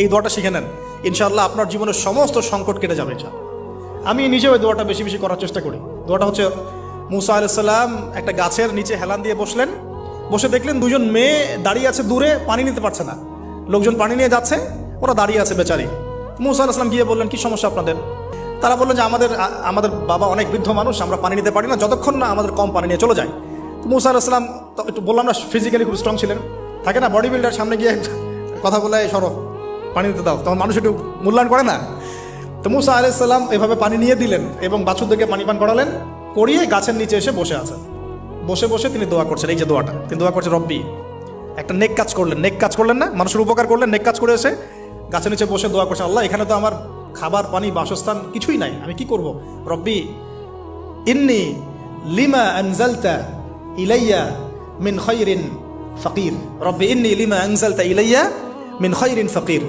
এই দোয়াটা শিখে নেন, ইনশাআল্লাহ আপনার জীবনের সমস্ত সংকট কেটে যাবে। আমি নিজেও এই দোয়াটা বেশি বেশি করার চেষ্টা করি। দোয়াটা হচ্ছে, মুসা আলাইহিস সালাম একটা গাছের নিচে হেলান দিয়ে বসলেন, বসে দেখলেন দুজন মেয়ে দাঁড়িয়ে আছে দূরে, পানি নিতে পারছে না, লোকজন পানি নিয়ে যাচ্ছে, ওরা দাঁড়িয়ে আছে বেচারি। মুসা আলাইহিস সালাম গিয়ে বললেন, কি সমস্যা আপনাদের? তারা বললেন যে আমাদের বাবা অনেক বৃদ্ধ মানুষ, আমরা পানি নিতে পারি না যতক্ষণ না আমাদের কম পানি নিয়ে চলে যায়। তো মুসা আলাইহিস সালাম একটু বললাম না, ফিজিক্যালি খুব স্ট্রং ছিলেন, থাকে না বডি বিল্ডার, সামনে গিয়ে কথা বলে সরো পানি দিতে দাও, তখন মানুষ একটু মূল্যায়ন করে না। তো মুসা আলাইহিস সালাম এভাবে পানি নিয়ে দিলেন এবং বাছুরদেরকে পানি পান করালেন, করিয়ে গাছের নিচে এসে বসে আছেন। বসে বসে তিনি দোয়া করছেন, এই যে দোয়াটা তিনি দোয়া করছেন, রব্বি, একটা নেক কাজ করলেন না, মানুষের উপকার করলেন, নেক কাজ করে এসে গাছের নিচে বসে দোয়া করছেন, আল্লাহ এখানে তো আমার খাবার পানি বাসস্থান কিছুই নাই, আমি কি করব? রব্বি ইন্নি লিমা আনজালতা ইলাইয়া মিন খায়রিন ফাকির, রব্বি ইন্নি লিমা আনজালতা ইলাইয়া মিন খায়রিন ফাকির।